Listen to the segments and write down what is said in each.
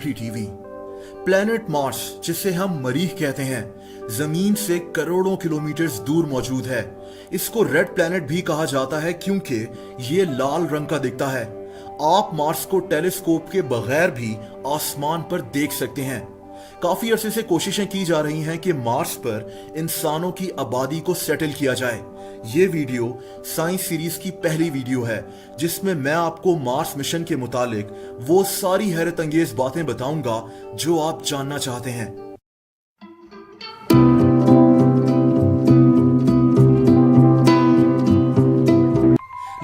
देखरी TV. Planet Mars, जिसे हम मरीख कहते हैं, जमीन से करोड़ों किलोमीटर दूर मौजूद है। इसको रेड प्लेनेट भी कहा जाता है क्योंकि ये लाल रंग का दिखता है। आप मार्स को टेलीस्कोप के बगैर भी आसमान पर देख सकते हैं। काफी अरसे से कोशिशें की जा रही हैं कि मार्स पर इंसानों की आबादी को सेटल किया जाए। ये वीडियो साइंस सीरीज की पहली वीडियो है जिसमें मैं आपको मार्स मिशन के मुतालिक वो सारी हैरत अंगेज बातें बताऊंगा जो आप जानना चाहते हैं।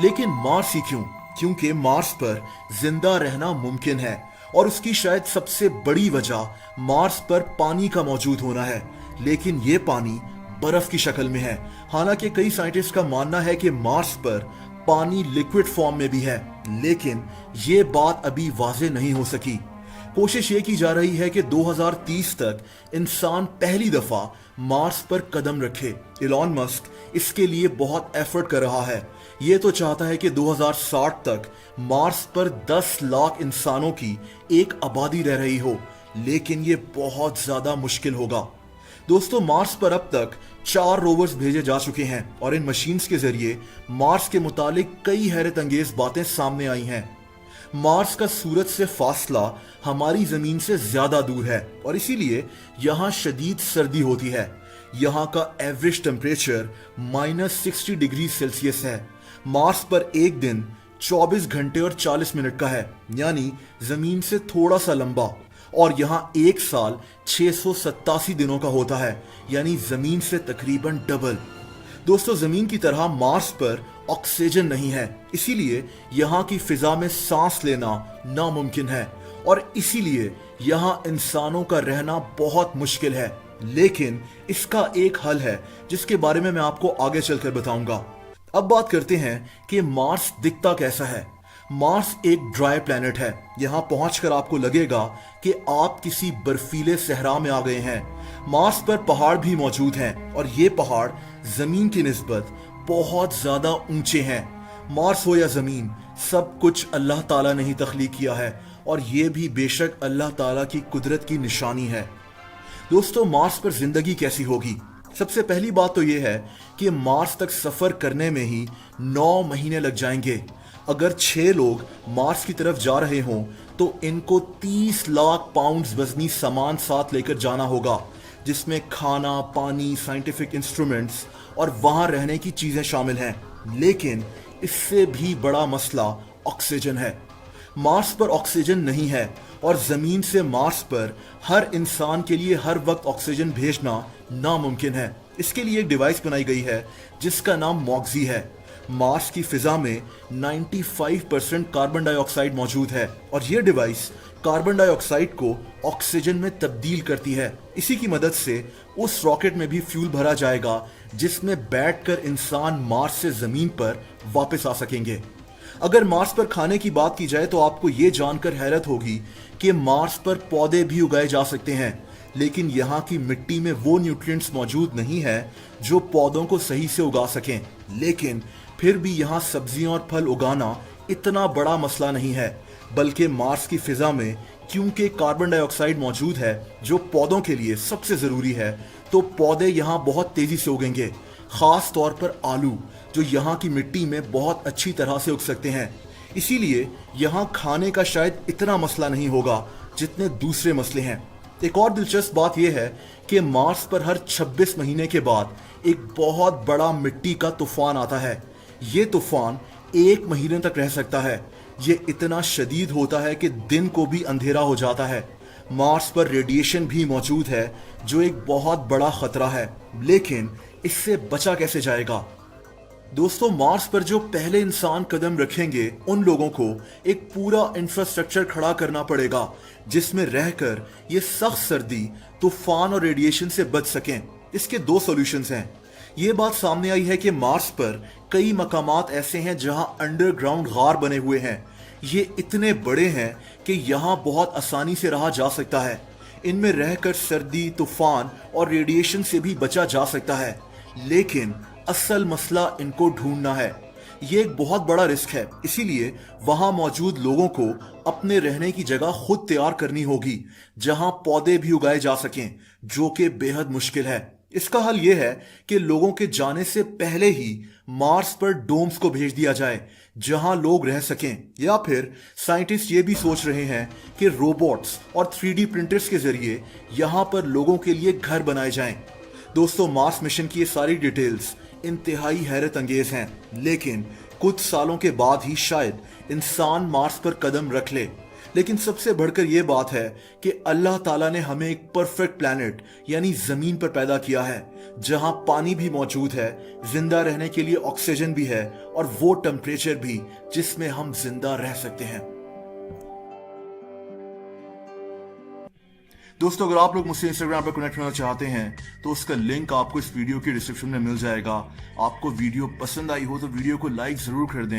लेकिन मार्स ही क्यों? क्योंकि मार्स पर जिंदा रहना मुमकिन है और उसकी शायद सबसे बड़ी वजह मार्स पर पानी का मौजूद होना है। लेकिन ये पानी बर्फ की शक्ल में है। हालांकि कई साइंटिस्ट का मानना है कि मार्स पर पानी लिक्विड फॉर्म में भी है, लेकिन ये बात अभी वाज़ेह नहीं हो सकी। कोशिश ये की जा रही है कि 2030 तक इंसान पहली दफा मार्स पर कदम रखे। इलॉन मस्क इसके लिए बहुत एफर्ट कर रहा है। ये तो चाहता है कि 2060 तक मार्स पर 10 लाख इंसानों की एक आबादी रह रही हो, लेकिन ये बहुत ज्यादा मुश्किल होगा। दोस्तों, मार्स पर अब तक 4 रोवर्स भेजे जा चुके हैं और इन मशीन्स के जरिए मार्स के मुतालिक कई हैरत अंगेज बातें सामने आई हैं। मार्स का सूरज से फासला हमारी जमीन से ज्यादा दूर है और इसीलिए यहाँ शदीद सर्दी होती है। यहाँ का एवरेज टेम्परेचर -60 डिग्री सेल्सियस है। मार्स पर एक दिन 24 घंटे और 40 मिनट का है, यानी जमीन से थोड़ा सा लंबा। और यहाँ एक साल 687 दिनों का होता है, यानी जमीन से तकरीबन डबल। दोस्तों, जमीन की तरह मार्स पर ऑक्सीजन नहीं है, इसीलिए यहाँ की फिजा में सांस लेना नामुमकिन है और इसीलिए यहाँ इंसानों का रहना बहुत मुश्किल है। लेकिन इसका एक हल है जिसके बारे में मैं आपको आगे चलकर बताऊंगा। अब बात करते हैं कि मार्स दिखता कैसा है। मार्स एक ड्राई प्लेनेट है। यहाँ पहुंचकर आपको लगेगा कि आप किसी बर्फीले सहरा में आ गए हैं। मार्स पर पहाड़ भी मौजूद हैं और ये पहाड़ जमीन की निस्बत बहुत ज्यादा ऊंचे हैं। मार्स हो या जमीन, सब कुछ अल्लाह ताला ने ही तख्लीक किया है और ये भी बेशक अल्लाह ताला की कुदरत की निशानी है। दोस्तों, मार्स पर जिंदगी कैसी होगी? सबसे पहली बात तो यह है कि मार्स तक सफर करने में ही 9 महीने लग जाएंगे। अगर 6 लोग मार्स की तरफ जा रहे हों तो इनको 30 लाख पाउंड्स वजनी सामान साथ लेकर जाना होगा, जिसमें खाना, पानी, साइंटिफिक इंस्ट्रूमेंट्स और वहां रहने की चीजें शामिल हैं। लेकिन इससे भी बड़ा मसला ऑक्सीजन है। मार्स पर ऑक्सीजन नहीं है और जमीन से मार्स पर हर इंसान के लिए हर वक्त ऑक्सीजन भेजना नामुमकिन है। इसके लिए एक डिवाइस बनाई गई है जिसका नाम मॉक्सी है। मार्स की फिजा में 95% कार्बन डाइऑक्साइड मौजूद है और यह डिवाइस कार्बन डाइऑक्साइड को ऑक्सीजन में तब्दील करती है। इसी की मदद से उस रॉकेट में भी फ्यूल भरा जाएगा जिसमें बैठकर इंसान मार्स से जमीन पर वापस आ सकेंगे। अगर मार्स पर खाने की बात की जाए तो आपको ये जानकर हैरत होगी कि मार्स पर पौधे भी उगाए जा सकते हैं, लेकिन यहाँ की मिट्टी में वो न्यूट्रिएंट्स मौजूद नहीं है जो पौधों को सही से उगा सकें। लेकिन फिर भी यहाँ सब्जियां और फल उगाना इतना बड़ा मसला नहीं है, बल्कि मार्स की फिजा में क्योंकि कार्बन डाइऑक्साइड मौजूद है जो पौधों के लिए सबसे ज़रूरी है, तो पौधे यहाँ बहुत तेज़ी से उगेंगे। ख़ास तौर पर आलू, जो यहाँ की मिट्टी में बहुत अच्छी तरह से उग सकते हैं। इसीलिए यहाँ खाने का शायद इतना मसला नहीं होगा जितने दूसरे मसले हैं। एक और दिलचस्प बात यह है कि मार्स पर हर 26 महीने के बाद एक बहुत बड़ा मिट्टी का तूफान आता है। ये तूफान 1 महीने तक रह सकता है। ये इतना शदीद होता है कि दिन को भी अंधेरा हो जाता है। मार्स पर रेडिएशन भी मौजूद है जो एक बहुत बड़ा खतरा है, लेकिन इससे बचा कैसे जाएगा? दोस्तों, मार्स पर जो पहले इंसान कदम रखेंगे उन लोगों को एक पूरा इंफ्रास्ट्रक्चर खड़ा करना पड़ेगा जिसमें रहकर ये सख्त सर्दी, तूफान और रेडिएशन से बच सकें। इसके 2 सॉल्यूशंस हैं। ये बात सामने आई है कि मार्स पर कई मकामात ऐसे हैं जहां अंडरग्राउंड गार बने हुए हैं। ये इतने बड़े हैं कि यहाँ बहुत आसानी से रहा जा सकता है। इनमें रहकर सर्दी, तूफान और रेडिएशन से भी बचा जा सकता है, लेकिन असल मसला इनको ढूंढना है। ये एक बहुत बड़ा रिस्क है, इसीलिए वहां मौजूद लोगों को अपने रहने की जगह खुद तैयार करनी होगी, जहां पौधे भी उगाए जा सकें, जो कि बेहद मुश्किल है। इसका हल यह है कि लोगों के जाने से पहले ही मार्स पर डोम्स को भेज दिया जाए, जहां लोग रह सकें। या फिर साइंटिस्ट ये भी सोच रहे हैं कि रोबोट्स और 3D प्रिंटर्स के जरिए यहां पर लोगों के लिए घर बनाए जाएं। दोस्तों, मार्स मिशन की ये सारी डिटेल्स इंतहाई हैरत अंगेज हैं, लेकिन कुछ सालों के बाद ही शायद इंसान मार्स पर कदम रख ले। लेकिन सबसे बढ़कर यह बात है कि अल्लाह ताला ने हमें एक परफेक्ट प्लैनेट यानी जमीन पर पैदा किया है, जहां पानी भी मौजूद है, जिंदा रहने के लिए ऑक्सीजन भी है और वो टेम्परेचर भी जिसमें हम जिंदा रह सकते हैं। दोस्तों, अगर आप लोग मुझसे इंस्टाग्राम पर कनेक्ट होना चाहते हैं तो उसका लिंक आपको इस वीडियो के डिस्क्रिप्शन में मिल जाएगा। आपको वीडियो पसंद आई हो तो वीडियो को लाइक जरूर कर दें।